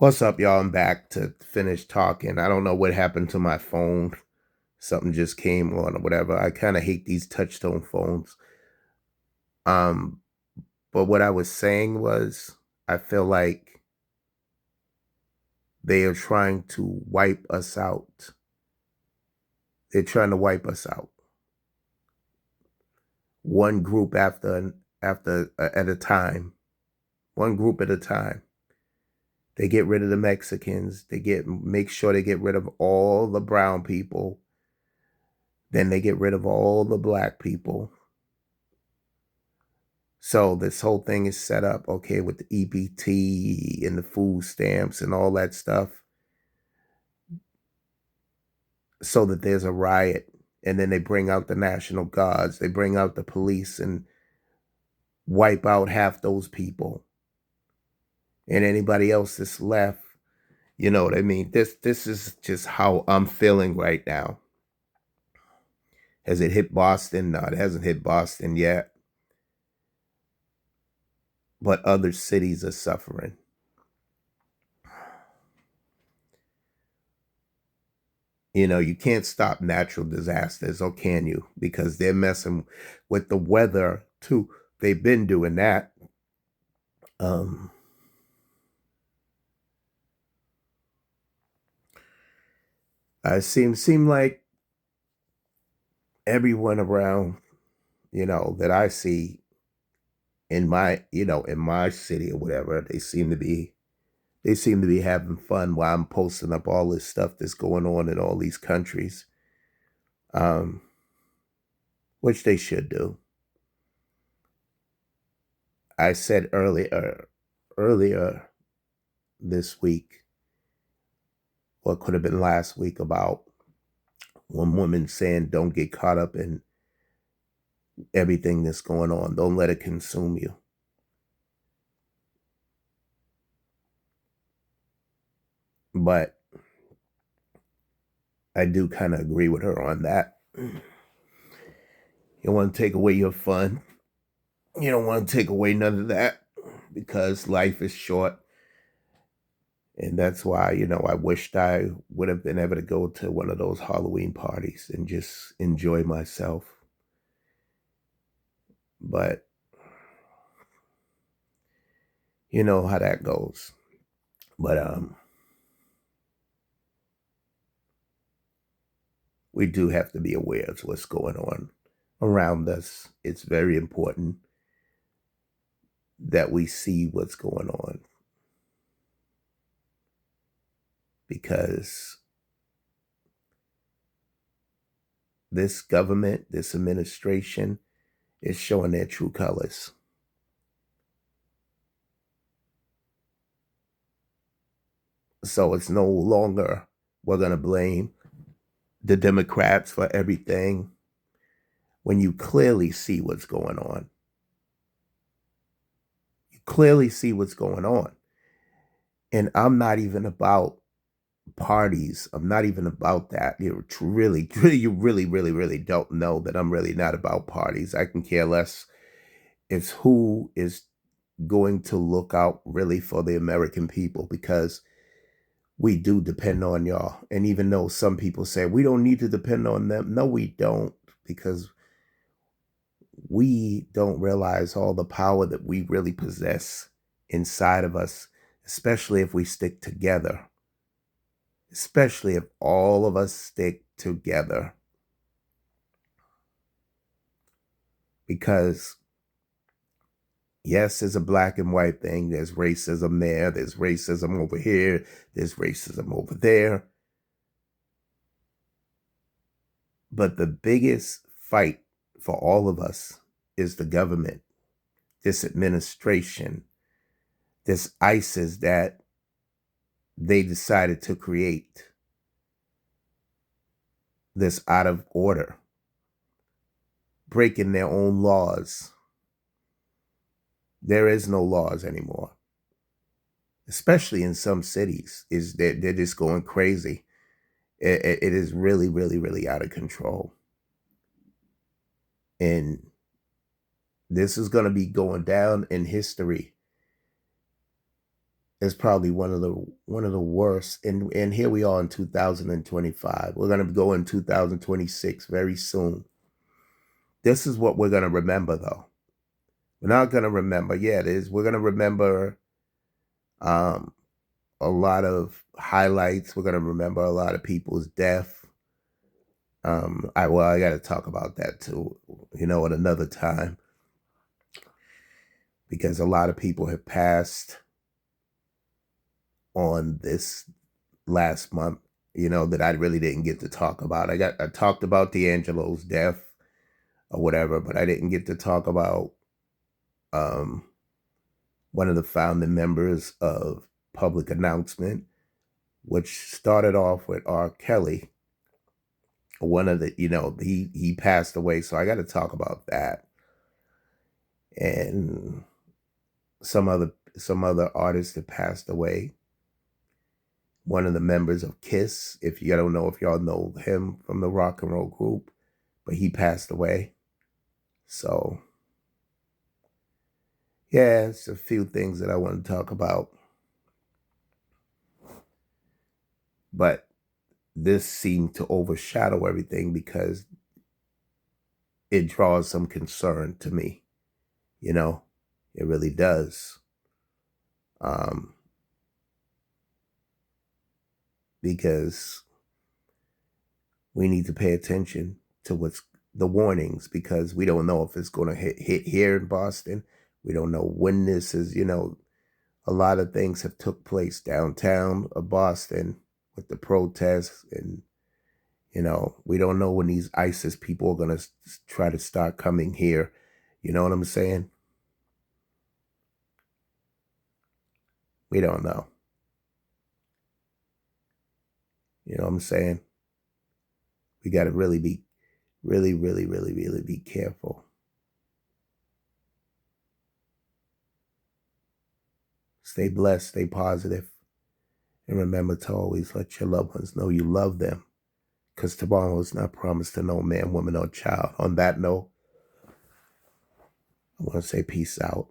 What's up, y'all? I'm back to finish talking. I don't know what happened to my phone. Something just came on or whatever. I kind of hate these touchtone phones. Um, but what I was saying was, I feel like they are trying to wipe us out. They're trying to wipe us out. One group after at a time. One group at a time. They get rid of the Mexicans. Make sure they get rid of all the brown people. Then they get rid of all the black people. So this whole thing is set up, okay, with the EBT and the food stamps and all that stuff, so that there's a riot. And then they bring out the National Guards, they bring out the police and wipe out half those people. And anybody else that's left, you know what I mean? This is just how I'm feeling right now. Has it hit Boston? No, it hasn't hit Boston yet. But other cities are suffering. You know, you can't stop natural disasters, or can you? Because they're messing with the weather too. They've been doing that. Um, I seem like everyone around, that I see in my city or whatever, they seem to be having fun while I'm posting up all this stuff that's going on in all these countries. Um, which they should do. I said earlier this week, or it could have been last week, about one woman saying, don't get caught up in everything that's going on. Don't let it consume you. But I do kind of agree with her on that. You want to take away your fun. You don't want to take away none of that, because life is short. And that's why, I wished I would have been able to go to one of those Halloween parties and just enjoy myself. But you know how that goes. But we do have to be aware of what's going on around us. It's very important that we see what's going on, because this government, this administration, is showing their true colors. So it's no longer, we're going to blame the Democrats for everything, when you clearly see what's going on. You clearly see what's going on. And I'm not even about parties. I'm not even about that. You really don't know that I'm really not about parties. I can care less. It's who is going to look out really for the American people, because we do depend on y'all. And even though some people say we don't need to depend on them, no, we don't, because we don't realize all the power that we really possess inside of us, especially if we stick together, especially if all of us stick together. Because, yes, it's a black and white thing. There's racism there, there's racism over here, there's racism over there. But the biggest fight for all of us is the government, this administration, this ISIS that they decided to create, this out of order, breaking their own laws. There is no laws anymore, especially in some cities. Is that they're just going crazy. It is really out of control. And this is going to be going down in history is probably one of the worst. And here we are in 2025. We're gonna go in 2026 very soon. This is what we're gonna remember, though. We're not gonna remember. Yeah, it is. We're gonna remember um, a lot of highlights. We're gonna remember a lot of people's death. I got to talk about that too. At another time, because a lot of people have passed on this last month, that I really didn't get to talk about. I talked about D'Angelo's death or whatever, but I didn't get to talk about um, one of the founding members of Public Announcement, which started off with R. Kelly. One of the, he passed away, so I got to talk about that, and some other artists that passed away. One of the members of Kiss, if you don't know if y'all know him from the rock and roll group, but he passed away. So, yeah, it's a few things that I want to talk about. But this seemed to overshadow everything because it draws some concern to me. It really does. Because we need to pay attention to what's the warnings, because we don't know if it's going to hit here in Boston. We don't know when this is, a lot of things have took place downtown of Boston with the protests, and, we don't know when these ISIS people are going to try to start coming here. You know what I'm saying? We don't know. You know what I'm saying? We got to really be, really, really, really, really be careful. Stay blessed, stay positive, and remember to always let your loved ones know you love them, because tomorrow is not promised to no man, woman, or child. On that note, I want to say peace out.